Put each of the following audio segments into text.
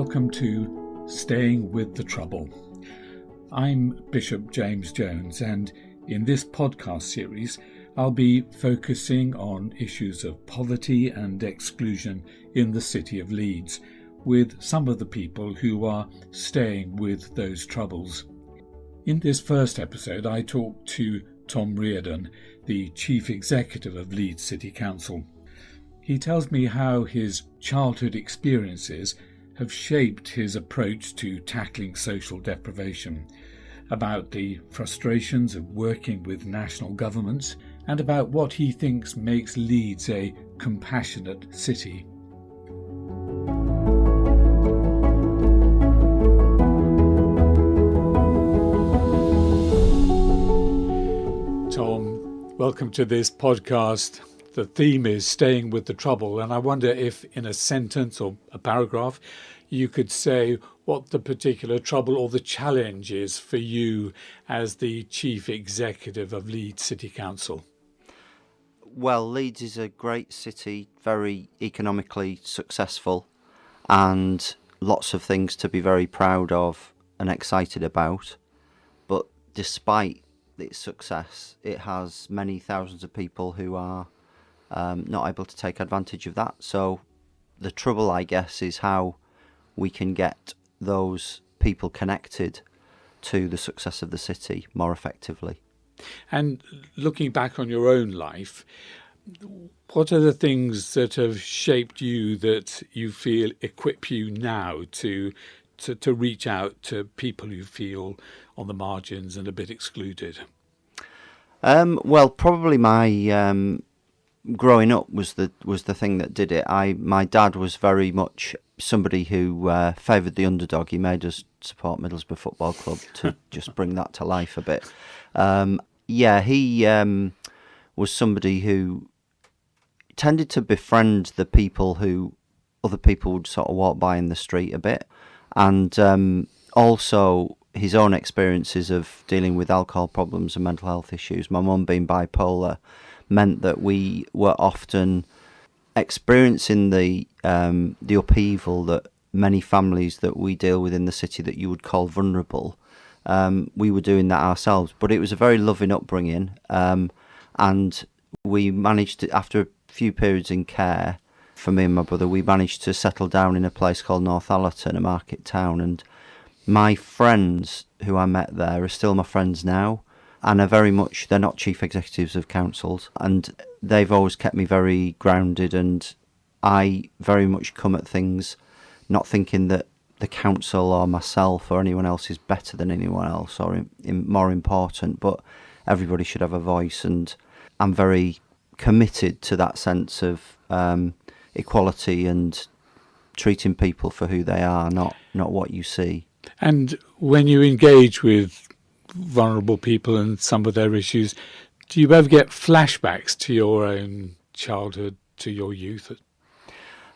welcome to Staying with the Trouble. I'm Bishop James Jones, and in this podcast series I'll be focusing on issues of poverty and exclusion in the city of Leeds, with some of the people who are staying with those troubles. In this first episode I talked to Tom Reardon, the Chief Executive of Leeds City Council. He tells me how his childhood experiences have shaped his approach to tackling social deprivation, about the frustrations of working with national governments, and about what he thinks makes Leeds a compassionate city. Tom, welcome to this podcast. The theme is staying with the trouble, and I wonder if in a sentence or a paragraph you could say what the particular trouble or the challenge is for you as the Chief Executive of Leeds City Council. Well, Leeds is a great city, very economically successful, and lots of things to be very proud of and excited about. But despite its success, it has many thousands of people who are not able to take advantage of that. So the trouble, I guess, is how we can get those people connected to the success of the city more effectively. And looking back on your own life, what are the things that have shaped you that you feel equip you now to reach out to people who feel on the margins and a bit excluded? Well, probably my growing up was the thing that did it. My dad was very much somebody who favoured the underdog. He made us support Middlesbrough Football Club to just bring that to life a bit. He was somebody who tended to befriend the people who other people would sort of walk by in the street a bit, and also his own experiences of dealing with alcohol problems and mental health issues. My mum being bipolar meant that we were often experiencing the upheaval that many families that we deal with in the city that you would call vulnerable. We were doing that ourselves, but it was a very loving upbringing, and we managed to, after a few periods in care for me and my brother, we managed to settle down in a place called Northallerton, a market town, and my friends who I met there are still my friends now, and are very much, they're not chief executives of councils, and they've always kept me very grounded, and I very much come at things not thinking that the council or myself or anyone else is better than anyone else or more important, but everybody should have a voice, and I'm very committed to that sense of equality and treating people for who they are, not what you see. And when you engage with vulnerable people and some of their issues, do you ever get flashbacks to your own childhood, to your youth?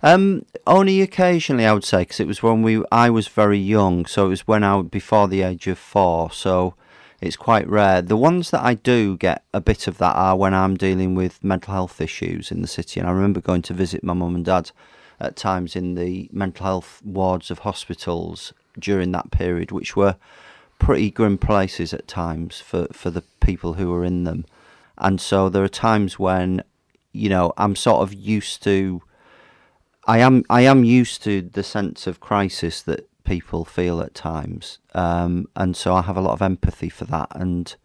Only occasionally, I would say, because it was when I was very young, so it was when before the age of 4, so it's quite rare. The ones that I do get a bit of that are when I'm dealing with mental health issues in the city, and I remember going to visit my mum and dad at times in the mental health wards of hospitals during that period, which were pretty grim places at times for the people who were in them. And so there are times when, I'm sort of used to, I am used to the sense of crisis that people feel at times, and so I have a lot of empathy for that. And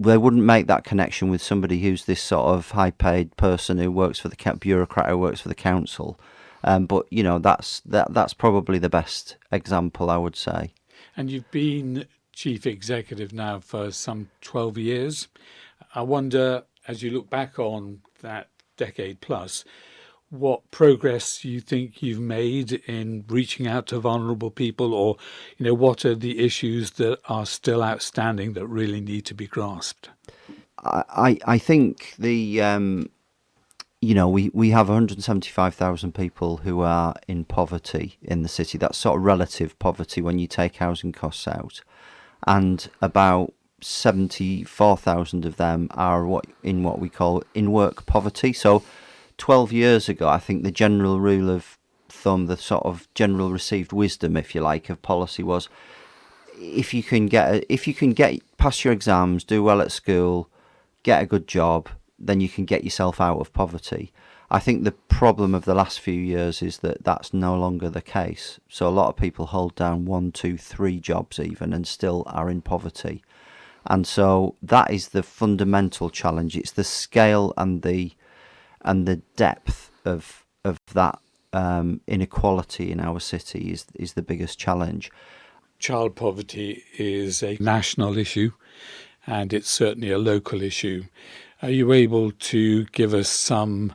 they wouldn't make that connection with somebody who's this sort of high-paid person who works for the bureaucrat who works for the council. But that's probably the best example, I would say. And you've been chief executive now for some 12 years. I wonder, as you look back on that decade plus, what progress you think you've made in reaching out to vulnerable people, or what are the issues that are still outstanding that really need to be grasped? I think we have 175,000 people who are in poverty in the city. That's sort of relative poverty when you take housing costs out, and about 74,000 of them are what we call in-work poverty. So 12 years ago, I think the general rule of thumb, the sort of general received wisdom, if you like, of policy was if you can get past your exams, do well at school, get a good job, then you can get yourself out of poverty. I think the problem of the last few years is that that's no longer the case. So a lot of people hold down 1, 2, 3 jobs even and still are in poverty. And so that is the fundamental challenge. It's the scale and the depth of that inequality in our city is the biggest challenge. Child poverty is a national issue, and it's certainly a local issue. Are you able to give us some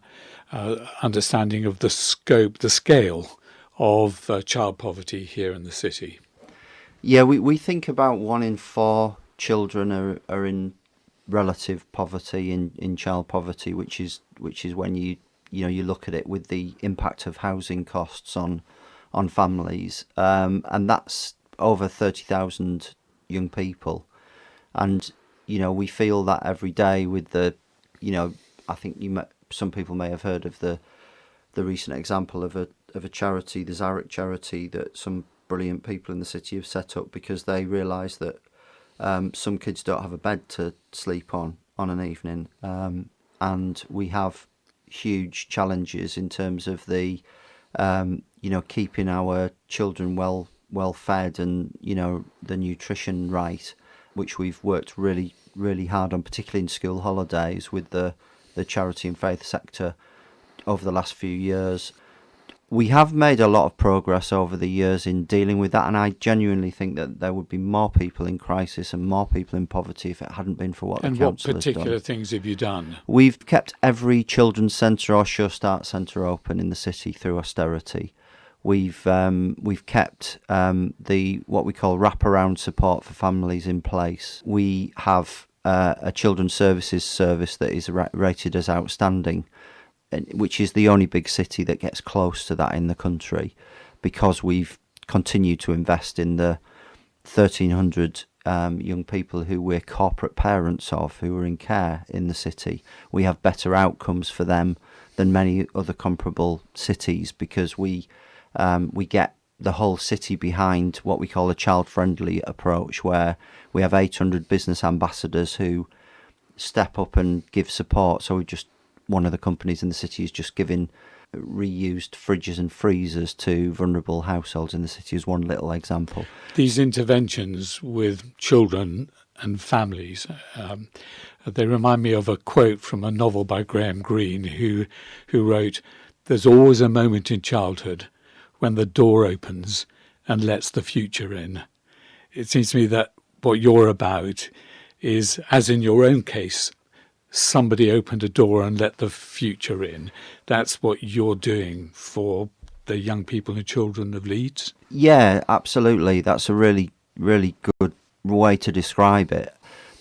understanding of the scope, the scale of child poverty here in the city? Yeah, we think about 1 in 4 children are in relative poverty, in child poverty, which is when you look at it with the impact of housing costs on families, and that's over 30,000 young people, and we feel that every day with the I think some people may have heard of the recent example of a charity, the Zarek charity, that some brilliant people in the city have set up because they realise that some kids don't have a bed to sleep on an evening, and we have huge challenges in terms of the keeping our children well fed and the nutrition right, which we've worked really really hard on, particularly in school holidays with the charity and faith sector over the last few years. We have made a lot of progress over the years in dealing with that, and I genuinely think that there would be more people in crisis and more people in poverty if it hadn't been for what the council has done. And what particular things have you done? We've kept every children's centre or Sure Start centre open in the city through austerity. We've kept the what we call wraparound support for families in place. We have a children's services service that is rated as outstanding, which is the only big city that gets close to that in the country, because we've continued to invest in the 1,300 young people who we're corporate parents of, who are in care in the city. We have better outcomes for them than many other comparable cities because we get the whole city behind what we call a child-friendly approach, where we have 800 business ambassadors who step up and give support. So one of the companies in the city is just giving reused fridges and freezers to vulnerable households in the city as one little example. These interventions with children and families, they remind me of a quote from a novel by Graham Greene, who wrote, "There's always a moment in childhood when the door opens and lets the future in." It seems to me that what you're about is, as in your own case, somebody opened a door and let the future in. That's what you're doing for the young people and children of Leeds. Yeah, absolutely. That's a really, really good way to describe it.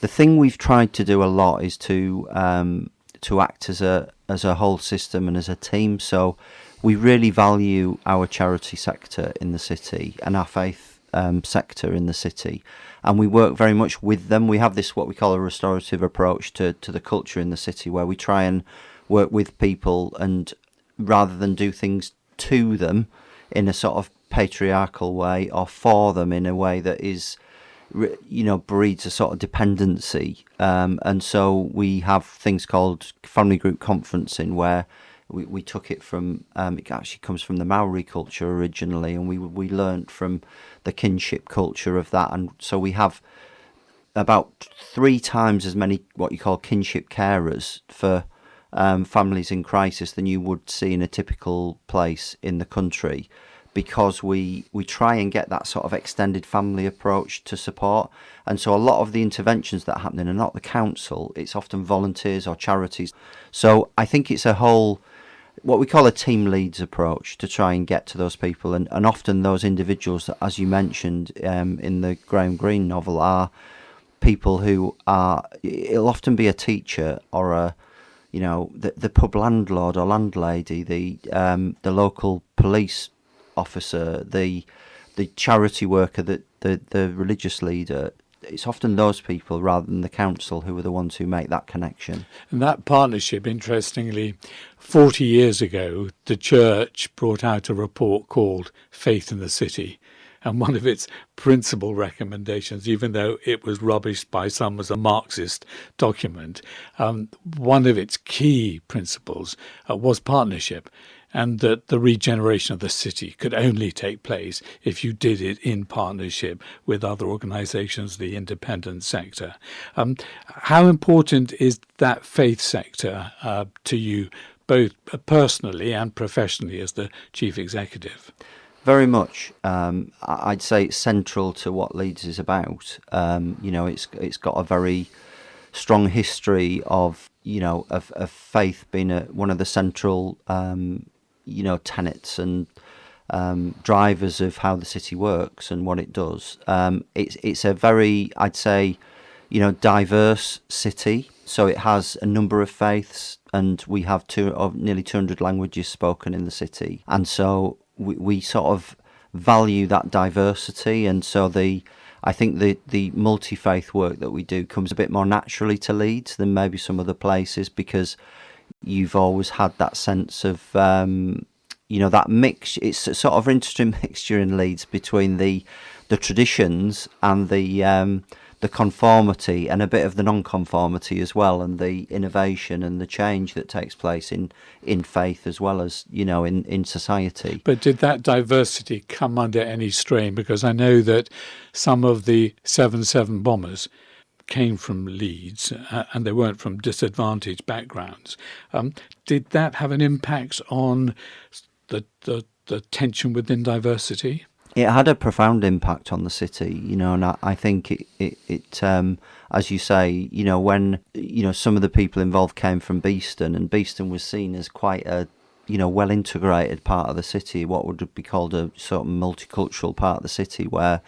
The thing we've tried to do a lot is to act as a whole system and as a team. So we really value our charity sector in the city and our faith sector in the city, and we work very much with them. We have this what we call a restorative approach to the culture in the city, where we try and work with people, and rather than do things to them in a sort of patriarchal way or for them in a way that is breeds a sort of dependency, and so we have things called family group conferencing, where we took it from, it actually comes from the Maori culture originally, and we learnt from the kinship culture of that. And so we have about 3 times as many what you call kinship carers for families in crisis than you would see in a typical place in the country, because we try and get that sort of extended family approach to support. And so a lot of the interventions that are happening are not the council, it's often volunteers or charities. So I think it's a whole, what we call a team leads approach to try and get to those people, and often those individuals that, as you mentioned in the Graham Greene novel, are people who are, it'll often be a teacher or the pub landlord or landlady, the local police officer, the charity worker, the religious leader, it's often those people rather than the council who are the ones who make that connection. And that partnership, interestingly, 40 years ago, the church brought out a report called Faith in the City. And one of its principal recommendations, even though it was rubbished by some as a Marxist document, one of its key principles was partnership, and that the regeneration of the city could only take place if you did it in partnership with other organisations, the independent sector. How important is that faith sector to you, both personally and professionally as the chief executive? Very much. I'd say it's central to what Leeds is about. It's got a very strong history of faith being one of the central tenets and drivers of how the city works and what it does. It's a very, I'd say, diverse city. So it has a number of faiths, and we have nearly 200 languages spoken in the city. And so we sort of value that diversity, and so I think the multi-faith work that we do comes a bit more naturally to Leeds than maybe some other places, because you've always had that sense of that mix. It's a sort of interesting mixture in Leeds between the traditions and the conformity, and a bit of the non-conformity as well, and the innovation and the change that takes place in faith as well as in society. But did that diversity come under any strain? Because I know that some of the 7/7 bombers came from Leeds, and they weren't from disadvantaged backgrounds. Did that have an impact on the tension within diversity? It had a profound impact on the city, and I think it as you say, when some of the people involved came from Beeston, and Beeston was seen as quite a well integrated part of the city, what would be called a sort of multicultural part of the city, where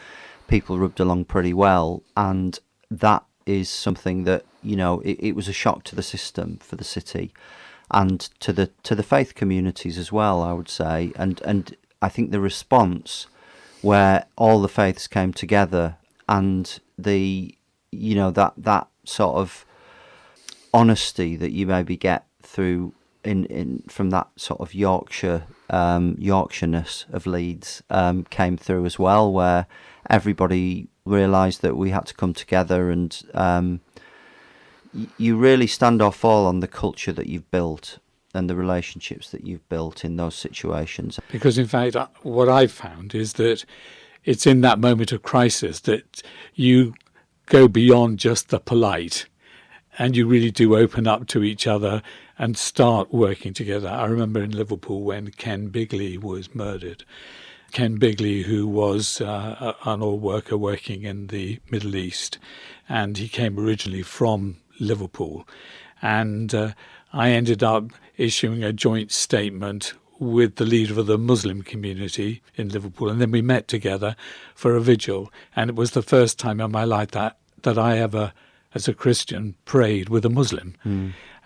people rubbed along pretty well, and that is something that it was a shock to the system for the city, and to the faith communities as well, I would say, and I think the response, where all the faiths came together, and the that sort of honesty that you maybe get through in from that sort of Yorkshireness of Leeds came through as well, where everybody realised that we had to come together, and you really stand or fall on the culture that you've built and the relationships that you've built in those situations. Because in fact, what I've found is that it's in that moment of crisis that you go beyond just the polite, and you really do open up to each other and start working together. I remember in Liverpool when Ken Bigley was murdered. Ken Bigley, who was an oil worker working in the Middle East, and he came originally from Liverpool. And I ended up issuing a joint statement with the leader of the Muslim community in Liverpool, and then we met together for a vigil, and it was the first time in my life that I ever, as a Christian, prayed with a Muslim.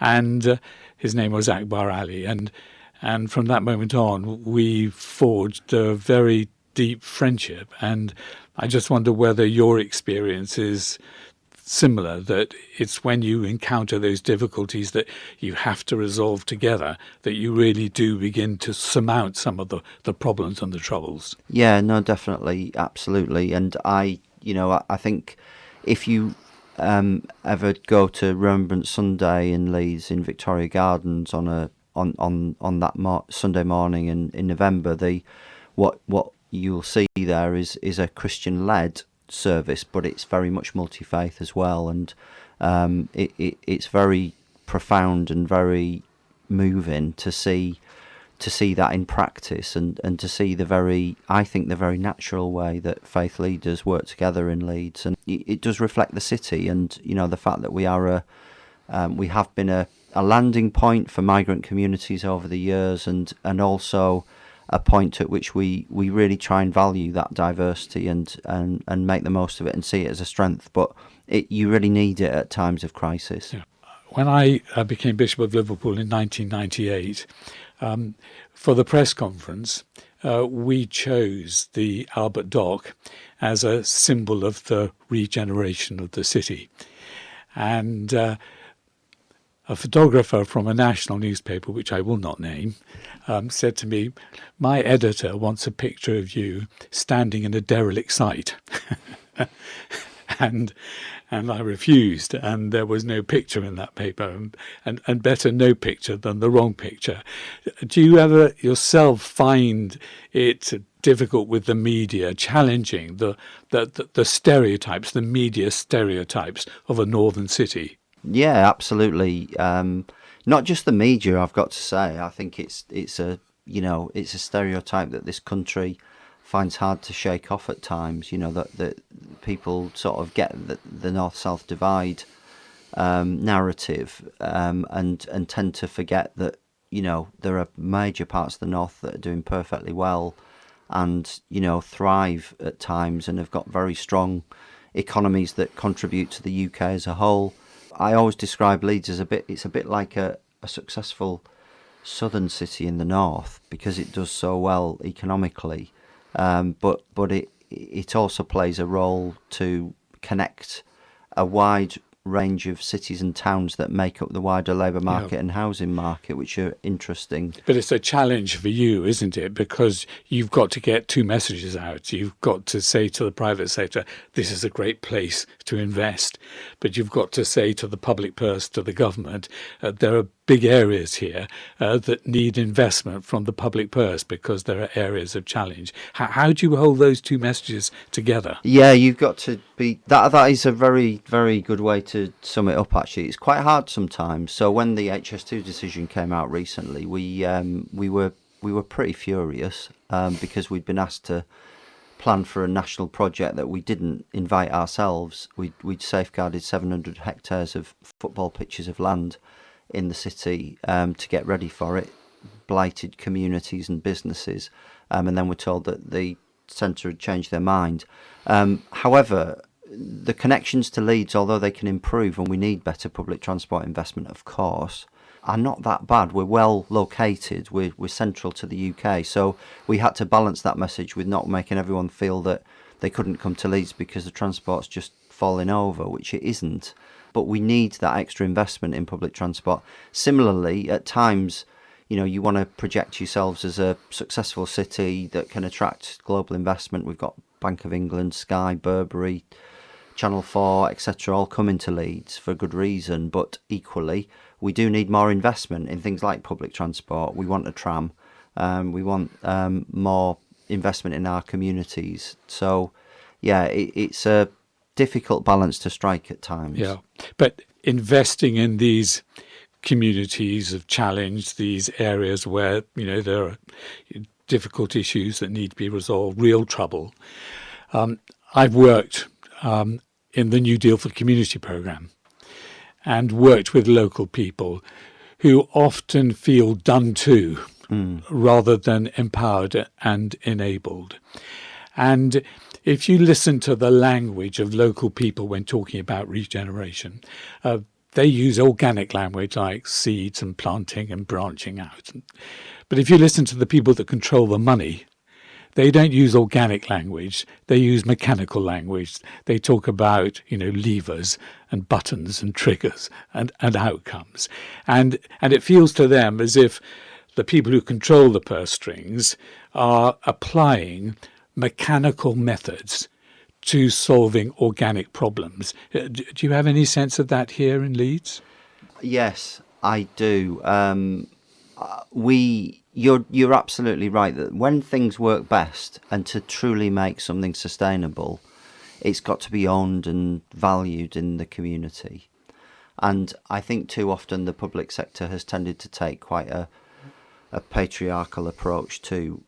And his name was Akbar Ali, and from that moment on we forged a very deep friendship. And I just wonder whether your experience is similar, that it's when you encounter those difficulties that you have to resolve together that you really do begin to surmount some of the problems and the troubles. Yeah, no, definitely, absolutely. And I think if you ever go to Remembrance Sunday in Leeds in Victoria Gardens on that Sunday morning in November, what you'll see there is a Christian-led service, but it's very much multi-faith as well, and it's very profound and very moving to see that in practice, and to see the very natural way that faith leaders work together in Leeds. And it does reflect the city, and the fact that we have been a landing point for migrant communities over the years, and also a point at which we really try and value that diversity and make the most of it and see it as a strength. But you really need it at times of crisis. Yeah. When I became Bishop of Liverpool in 1998, for the press conference, we chose the Albert Dock as a symbol of the regeneration of the city. And a photographer from a national newspaper, which I will not name, said to me, "My editor wants a picture of you standing in a derelict site." And I refused, and there was no picture in that paper, and better no picture than the wrong picture. Do you ever yourself find it difficult with the media, challenging the stereotypes, the media stereotypes of a northern city? Yeah, absolutely. Not just the media, I've got to say. I think it's a stereotype that this country finds hard to shake off at times. That people sort of get the north-south divide narrative, and tend to forget that there are major parts of the north that are doing perfectly well, and thrive at times, and have got very strong economies that contribute to the UK as a whole. I always describe Leeds as it's a bit like a successful southern city in the north, because it does so well economically, but it also plays a role to connect a wide range of cities and towns that make up the wider labour market and housing market, which are interesting. But it's a challenge for you, isn't it? Because you've got to get two messages out. You've got to say to the private sector, this is a great place to invest. But you've got to say to the public purse, to the government, there are big areas here that need investment from the public purse, because there are areas of challenge. How do you hold those two messages together? Yeah, you've got to be... That is a very, very good way to sum it up, actually. It's quite hard sometimes. So when the HS2 decision came out recently, we were pretty furious, because we'd been asked to plan for a national project that we didn't invite ourselves. We'd safeguarded 700 hectares of football pitches of land in the city to get ready for it, blighted communities and businesses, and then we're told that the centre had changed their mind. However, the connections to Leeds, although they can improve, and we need better public transport investment, of course, are not that bad. We're well located, we're central to the UK, so we had to balance that message with not making everyone feel that they couldn't come to Leeds because the transport's just falling over, which it isn't. But we need that extra investment in public transport. Similarly, at times, you want to project yourselves as a successful city that can attract global investment. We've got Bank of England, Sky, Burberry, Channel 4, etc., all coming to Leeds for good reason. But equally, we do need more investment in things like public transport. We want a tram. We want more investment in our communities. So, yeah, it's a difficult balance to strike at times. Yeah, but investing in these communities of challenge, these areas where there are difficult issues that need to be resolved, real trouble. I've worked in the New Deal for Community programme and worked with local people who often feel done to rather than empowered and enabled. And if you listen to the language of local people when talking about regeneration, they use organic language like seeds and planting and branching out. But if you listen to the people that control the money, they don't use organic language. They use mechanical language. They talk about, levers and buttons and triggers and outcomes. And it feels to them as if the people who control the purse strings are applying mechanical methods to solving organic problems. Do you have any sense of that here in Leeds? Yes, I do. You're absolutely right that when things work best, and to truly make something sustainable, it's got to be owned and valued in the community. And I think too often the public sector has tended to take quite a patriarchal approach to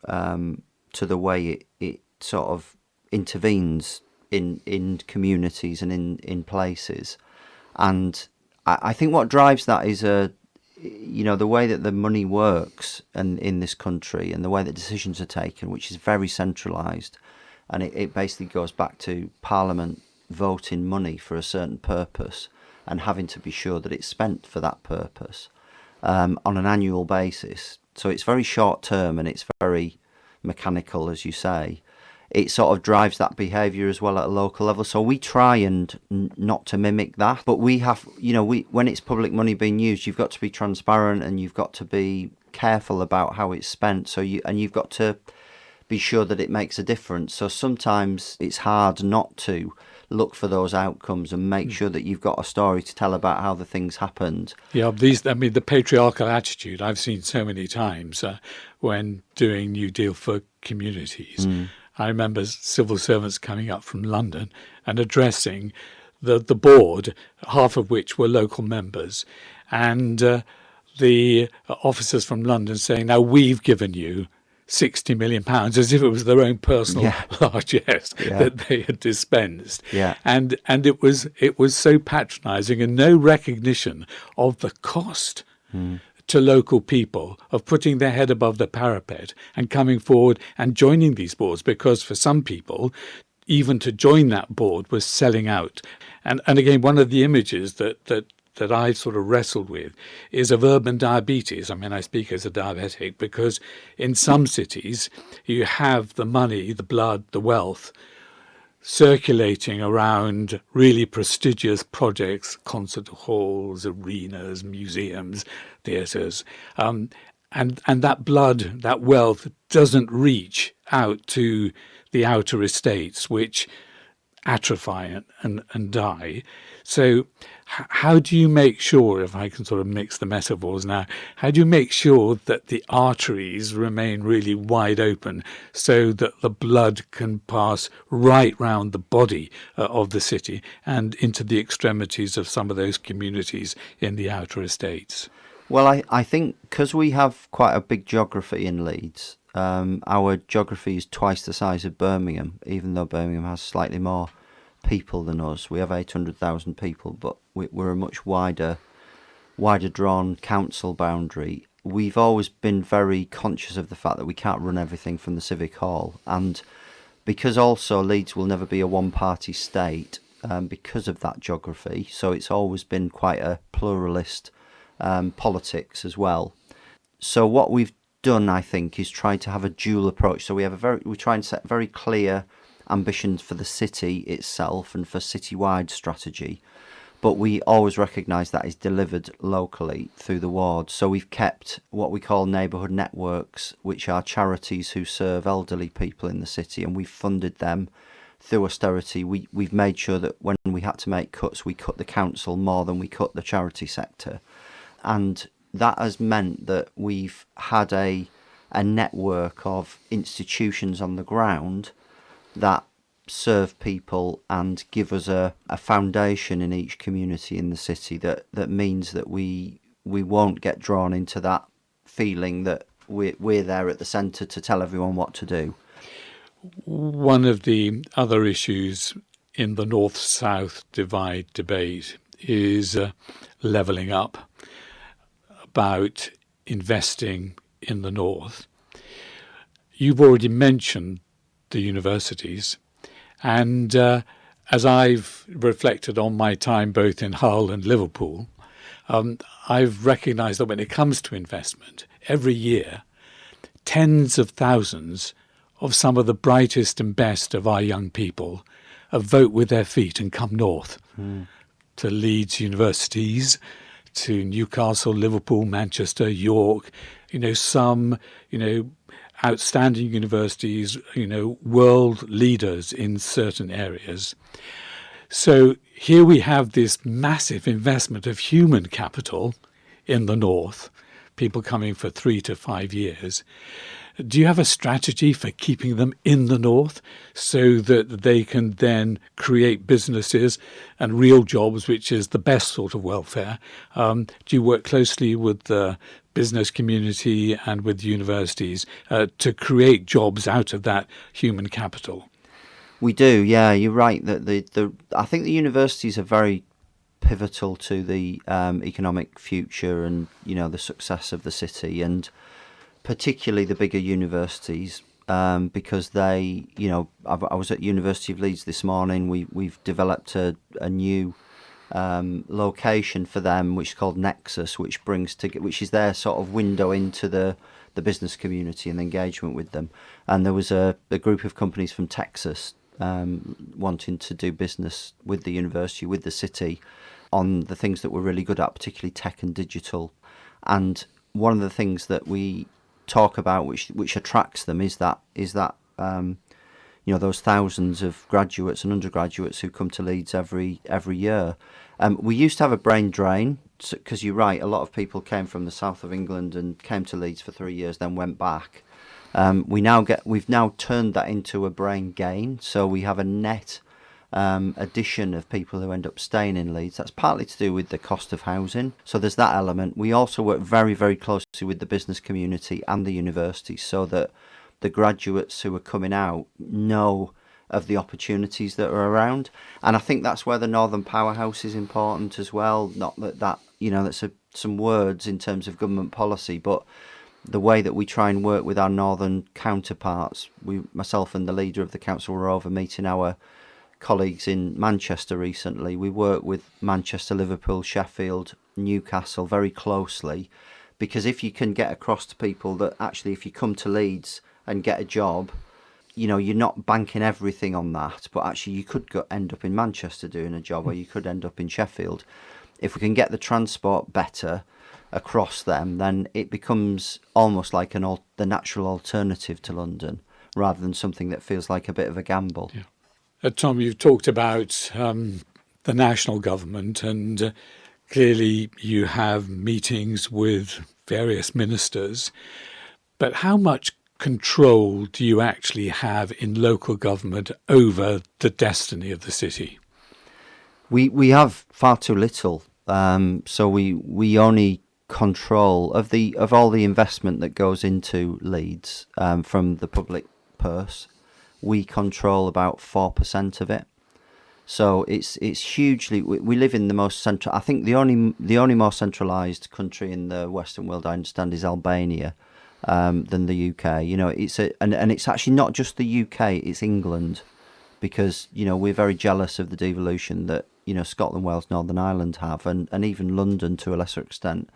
the way it sort of intervenes in communities and in places. And I think what drives that is the way that the money works in this country, and the way that decisions are taken, which is very centralised. And it basically goes back to Parliament voting money for a certain purpose and having to be sure that it's spent for that purpose on an annual basis. So it's very short term, and it's very, mechanical, as you say, it sort of drives that behaviour as well at a local level. So we try and not to mimic that, but we have, when it's public money being used, you've got to be transparent and you've got to be careful about how it's spent. So you've got to be sure that it makes a difference. So sometimes it's hard not to look for those outcomes and make sure that you've got a story to tell about how the things happened. Yeah, the patriarchal attitude I've seen so many times when doing New Deal for communities. I remember civil servants coming up from London and addressing the board, half of which were local members, and the officers from London saying, now we've given you £60 million, as if it was their own personal largesse that they had dispensed. Yeah. And it was so patronising, and no recognition of the cost to local people of putting their head above the parapet and coming forward and joining these boards, because for some people, even to join that board was selling out. And again, one of the images that I sort of wrestled with is of urban diabetes. I mean, I speak as a diabetic, because in some cities you have the money, the blood, the wealth circulating around really prestigious projects, concert halls, arenas, museums, theatres. And that blood, that wealth doesn't reach out to the outer estates, which atrophy and die. So how do you make sure, if I can sort of mix the metaphors now, how do you make sure that the arteries remain really wide open so that the blood can pass right round the body of the city and into the extremities of some of those communities in the outer estates? Well, I think because we have quite a big geography in Leeds, our geography is twice the size of Birmingham, even though Birmingham has slightly more people than us. We have 800,000 people, but we're a much wider drawn council boundary. We've always been very conscious of the fact that we can't run everything from the Civic Hall, and because also Leeds will never be a one-party state because of that geography, so it's always been quite a pluralist politics as well. So what we've done, I think, is try to have a dual approach. So we try and set very clear ambitions for the city itself and for citywide strategy, but we always recognise that is delivered locally through the wards. So we've kept what we call neighbourhood networks, which are charities who serve elderly people in the city, and we've funded them through austerity. We've made sure that when we had to make cuts, we cut the council more than we cut the charity sector, and that has meant that we've had a network of institutions on the ground that serve people and give us a foundation in each community in the city that means that we won't get drawn into that feeling that we're there at the centre to tell everyone what to do. One of the other issues in the north-south divide debate is levelling up, about investing in the north. You've already mentioned the universities, and as I've reflected on my time both in Hull and Liverpool, I've recognised that when it comes to investment, every year tens of thousands of some of the brightest and best of our young people vote with their feet and come north to Leeds universities, to Newcastle, Liverpool, Manchester, York, some, outstanding universities, world leaders in certain areas. So here we have this massive investment of human capital in the north, people coming for 3 to 5 years. Do you have a strategy for keeping them in the north so that they can then create businesses and real jobs, which is the best sort of welfare? Do you work closely with the business community and with universities to create jobs out of that human capital? We do, yeah. You're right that I think the universities are very pivotal to the economic future and the success of the city, and particularly the bigger universities, because they, I was at University of Leeds this morning. We've developed a new location for them, which is called Nexus, which is their sort of window into the the business community and engagement with them. And there was a group of companies from Texas wanting to do business with the university, with the city, on the things that we're really good at, particularly tech and digital. And one of the things that we talk about, which attracts them, is that those thousands of graduates and undergraduates who come to Leeds every year. We used to have a brain drain, because you're right, a lot of people came from the south of England and came to Leeds for 3 years, then went back. We've now turned that into a brain gain, so we have a net addition of people who end up staying in Leeds. That's partly to do with the cost of housing, so there's that element. We also work very, very closely with the business community and the university, so that the graduates who are coming out know of the opportunities that are around. And I think that's where the Northern Powerhouse is important as well. Not that that's some words in terms of government policy, but the way that we try and work with our northern counterparts. Myself and the leader of the council were over meeting our colleagues in Manchester recently. We work with Manchester, Liverpool, Sheffield, Newcastle very closely, because if you can get across to people that actually if you come to Leeds and get a job, you're not banking everything on that, but actually you could end up in Manchester doing a job, or you could end up in Sheffield. If we can get the transport better across them, then it becomes almost like the natural alternative to London, rather than something that feels like a bit of a gamble. Yeah. Tom, you've talked about the national government, and clearly you have meetings with various ministers, but how much control do you actually have in local government over the destiny of the city? We have far too little. So we only control of all the investment that goes into Leeds from the public purse. We control about 4% of it. So it's hugely. We live in the most central. I think the only more centralised country in the Western world I understand is Albania. Than the UK. And it's actually not just the UK, it's England, because we're very jealous of the devolution that Scotland, Wales, Northern Ireland have, and even London to a lesser extent.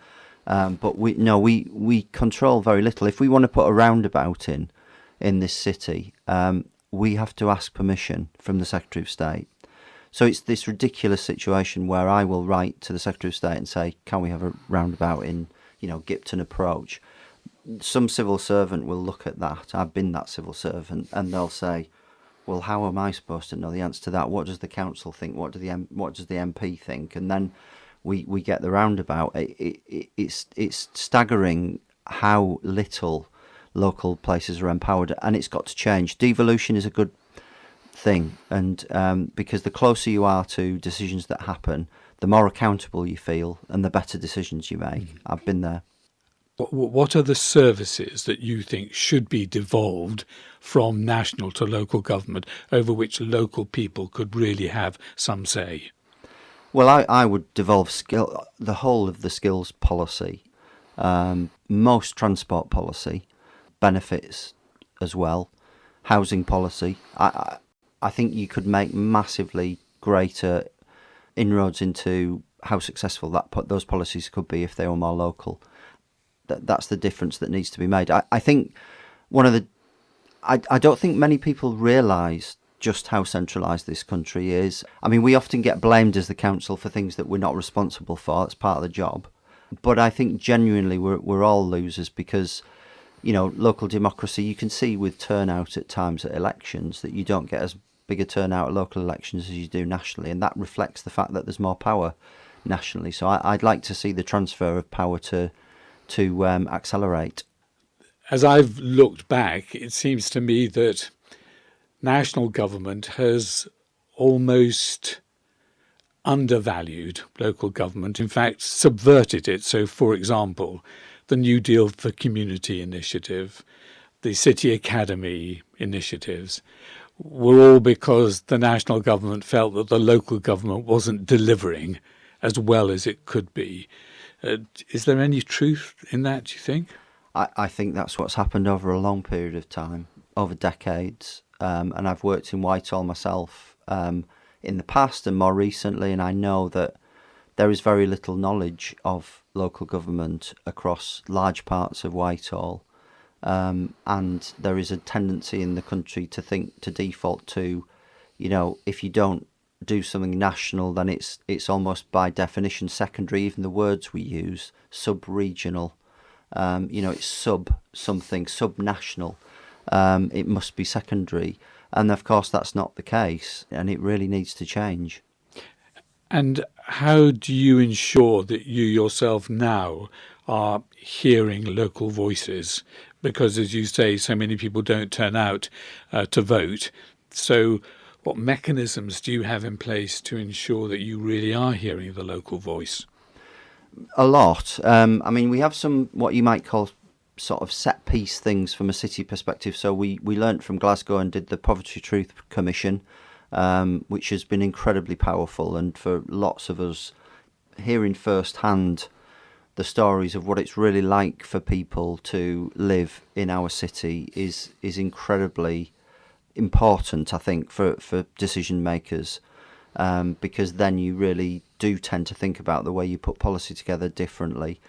But we control very little. If we want to put a roundabout in this city, we have to ask permission from the Secretary of State. So it's this ridiculous situation where I will write to the Secretary of State and say, can we have a roundabout in Gipton Approach? Some civil servant will look at that. I've been that civil servant, and they'll say, well, how am I supposed to know the answer to that? What does the council think? What does the MP think? And then we get the roundabout. It's staggering how little local places are empowered, and it's got to change. Devolution is a good thing, and because the closer you are to decisions that happen, the more accountable you feel and the better decisions you make. I've been there. What are the services that you think should be devolved from national to local government, over which local people could really have some say? Well, I would devolve the whole of the skills policy, most transport policy, benefits as well, housing policy. I think you could make massively greater inroads into how successful those policies could be if they were more local. That's the difference that needs to be made. I think I don't think many people realise just how centralised this country is. I mean, we often get blamed as the council for things that we're not responsible for. That's part of the job. But I think genuinely we're all losers, because local democracy, you can see with turnout at times at elections that you don't get as big a turnout at local elections as you do nationally, and that reflects the fact that there's more power nationally. So I'd like to see the transfer of power to accelerate. As I've looked back, it seems to me that national government has almost undervalued local government, in fact subverted it. So, for example, the New Deal for Community initiative, the City Academy initiatives, were all because the national government felt that the local government wasn't delivering as well as it could be. Is there any truth in that, do you think? I think that's what's happened over a long period of time, over decades. And I've worked in Whitehall myself in the past and more recently, and I know that there is very little knowledge of local government across large parts of Whitehall. and there is a tendency in the country to default to, if you don't do something national, then it's almost by definition secondary. Even the words we use, sub-regional, it's something, sub-national. It must be secondary. And of course, that's not the case, and it really needs to change. And how do you ensure that you yourself now are hearing local voices? Because, as you say, so many people don't turn out to vote. So what mechanisms do you have in place to ensure that you really are hearing the local voice? A lot. We have some what you might call sort of set piece things from a city perspective. So we learnt from Glasgow and did the Poverty Truth Commission, which has been incredibly powerful, and for lots of us hearing firsthand the stories of what it's really like for people to live in our city is incredibly important, I think, for decision makers, because then you really do tend to think about the way you put policy together differently.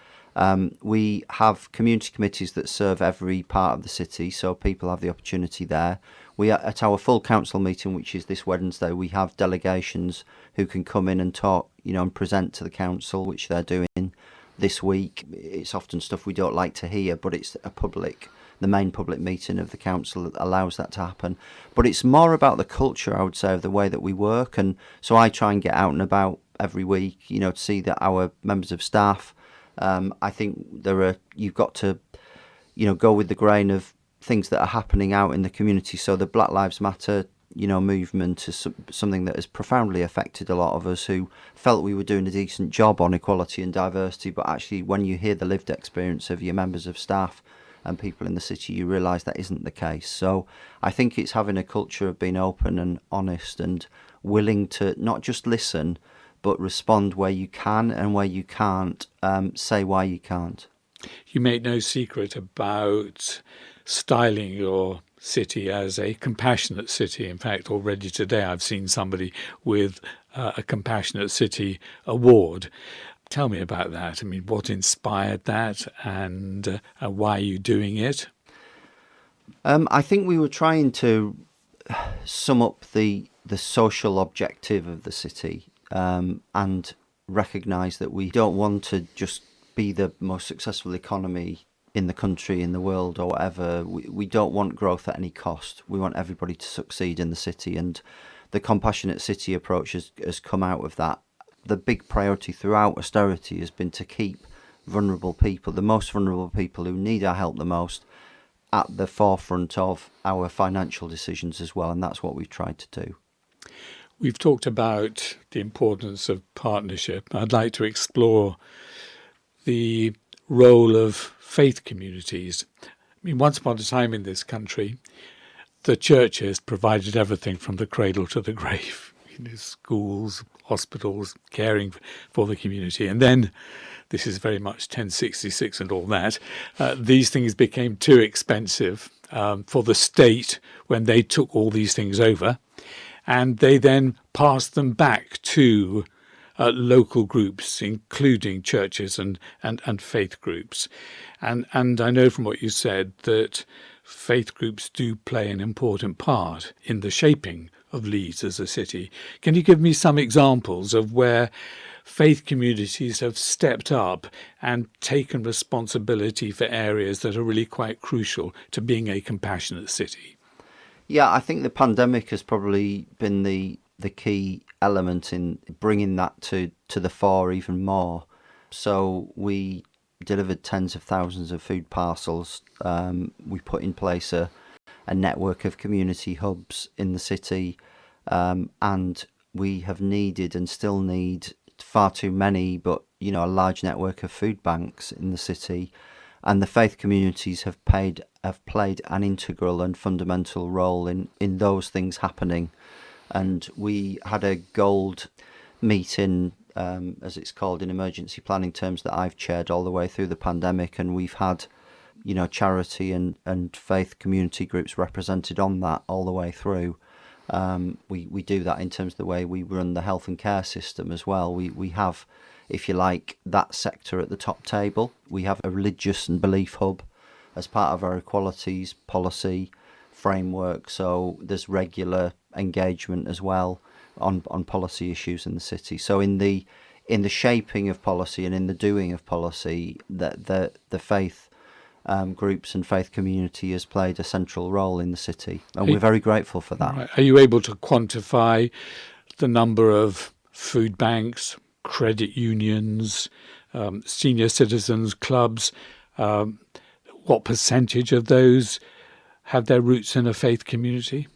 We have community committees that serve every part of the city, so people have the opportunity there. We are at our full council meeting, which is this Wednesday. We have delegations who can come in and talk, and present to the council, which they're doing this week. It's often stuff we don't like to hear, but it's the main public meeting of the council that allows that to happen. But it's more about the culture, I would say, of the way that we work. And so I try and get out and about every week, to see that our members of staff, I think you've got to, go with the grain of things that are happening out in the community. So the Black Lives Matter, movement is something that has profoundly affected a lot of us who felt we were doing a decent job on equality and diversity. But actually, when you hear the lived experience of your members of staff and people in the city, you realise that isn't the case. So I think it's having a culture of being open and honest and willing to not just listen, but respond where you can, and where you can't, say why you can't. You make no secret about styling your city as a compassionate city. In fact, already today I've seen somebody with a Compassionate City award. Tell me about that. What inspired that, and why are you doing it? I think we were trying to sum up the social objective of the city, and recognise that we don't want to just be the most successful economy in the country, in the world, or whatever. We don't want growth at any cost. We want everybody to succeed in the city, and the Compassionate City approach has come out of that. The big priority throughout austerity has been to keep vulnerable people, the most vulnerable people who need our help the most, at the forefront of our financial decisions as well, and that's what we've tried to do. We've talked about the importance of partnership. I'd like to explore the role of faith communities. Once upon a time in this country, the churches provided everything from the cradle to the grave. Schools, hospitals, caring for the community. And then, this is very much 1066 and all that, these things became too expensive for the state when they took all these things over. And they then passed them back to local groups, including churches and faith groups. And I know from what you said that faith groups do play an important part in the shaping of Leeds as a city. Can you give me some examples of where faith communities have stepped up and taken responsibility for areas that are really quite crucial to being a compassionate city? Yeah, I think the pandemic has probably been the key element in bringing that to the fore even more. So we delivered tens of thousands of food parcels. We put in place a network of community hubs in the city, and we have needed and still need far too many, but a large network of food banks in the city. And the faith communities have played an integral and fundamental role in those things happening. And we had a gold meeting, as it's called in emergency planning terms, that I've chaired all the way through the pandemic, and we've had charity and faith community groups represented on that all the way through. We do that in terms of the way we run the health and care system as well. We have, if you like, that sector at the top table. We have a religious and belief hub, as part of our equalities policy framework. So there's regular engagement as well on policy issues in the city. So in the shaping of policy and in the doing of policy, the faith groups and faith community has played a central role in the city, and we're very grateful for that. Right. Are you able to quantify the number of food banks, credit unions, senior citizens clubs? What percentage of those have their roots in a faith community?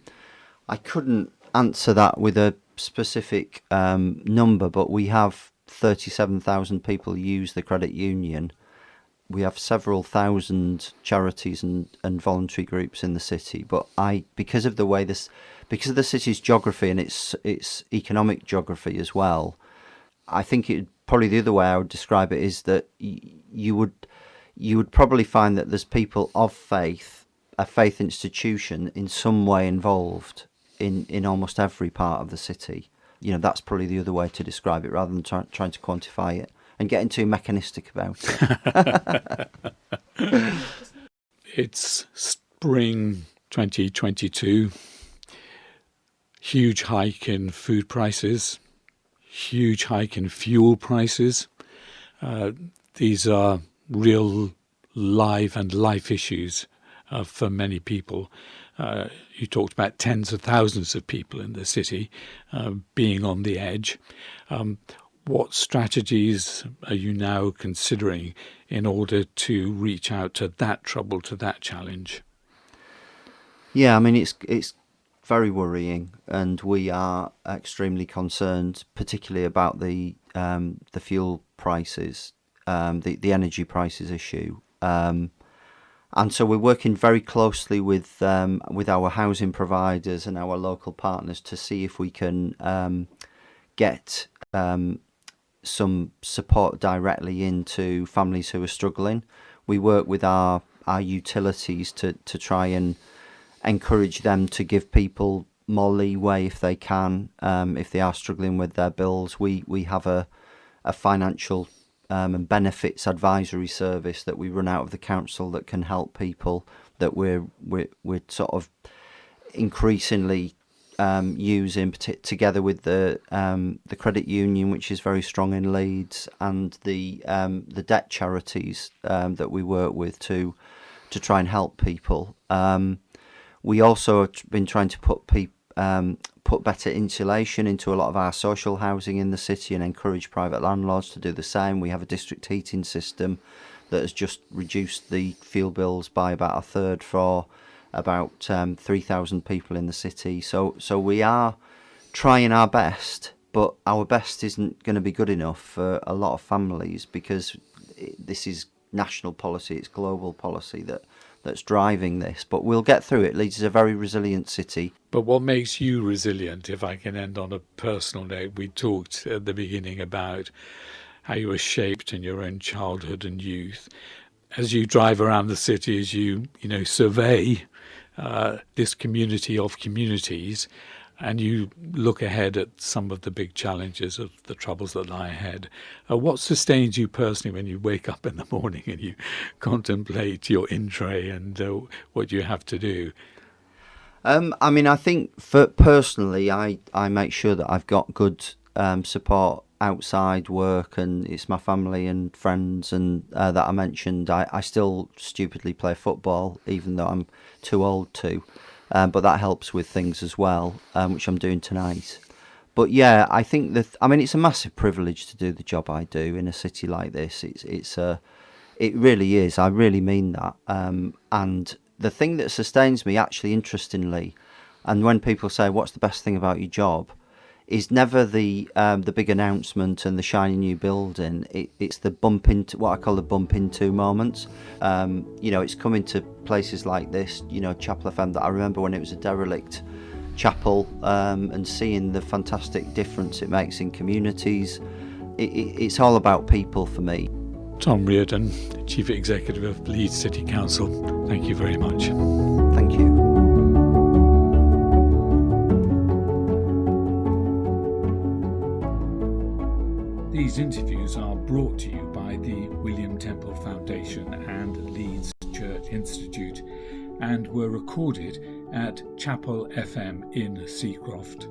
I couldn't answer that with a specific number, but we have 37,000 people use the credit union. We have several thousand charities and voluntary groups in the city. But because of the city's geography and its economic geography as well, I think it probably the other way I would describe it is that you would probably find that there's people of faith, a faith institution in some way involved in almost every part of the city. That's probably the other way to describe it, rather than trying to quantify it and getting too mechanistic about it. It's spring 2022. Huge hike in food prices, huge hike in fuel prices. These are real live and life issues for many people. You talked about tens of thousands of people in the city being on the edge. What strategies are you now considering in order to reach out to that trouble, to that challenge? Yeah, I mean, it's very worrying, and we are extremely concerned, particularly about the fuel prices, the energy prices issue. And so we're working very closely with our housing providers and our local partners to see if we can get some support directly into families who are struggling. We work with our utilities to try and encourage them to give people more leeway if they can, if they are struggling with their bills. We have a financial and benefits advisory service that we run out of the council that can help people, that we're sort of increasingly using together with the credit union, which is very strong in Leeds, and the debt charities that we work with to try and help people. We also have been trying to put better insulation into a lot of our social housing in the city and encourage private landlords to do the same. We have a district heating system that has just reduced the fuel bills by about a third for about 3,000 people in the city. So we are trying our best, but our best isn't going to be good enough for a lot of families, because this is national policy, it's global policy that's driving this. But we'll get through it. Leeds is a very resilient city. But what makes you resilient, if I can end on a personal note? We talked at the beginning about how you were shaped in your own childhood and youth. As you drive around the city, as you survey this community of communities, and you look ahead at some of the big challenges of the troubles that lie ahead, what sustains you personally when you wake up in the morning and you contemplate your in-tray and what you have to do? I mean, I think personally, I make sure that I've got good support outside work, and it's my family and friends and that I mentioned. I still stupidly play football, even though I'm too old to, but that helps with things as well, which I'm doing tonight. But yeah, I think it's a massive privilege to do the job I do in a city like this. It really is. I really mean that. And the thing that sustains me, actually, interestingly, and when people say, "What's the best thing about your job?" is never the big announcement and the shiny new building. It's the bump into, what I call the bump into moments. It's coming to places like this, Chapel FM, that I remember when it was a derelict chapel, and seeing the fantastic difference it makes in communities. It's all about people for me. Tom Reardon, Chief Executive of Leeds City Council, thank you very much. Thank you. These interviews are brought to you by the William Temple Foundation and Leeds Nature Institute and were recorded at Chapel FM in Seacroft.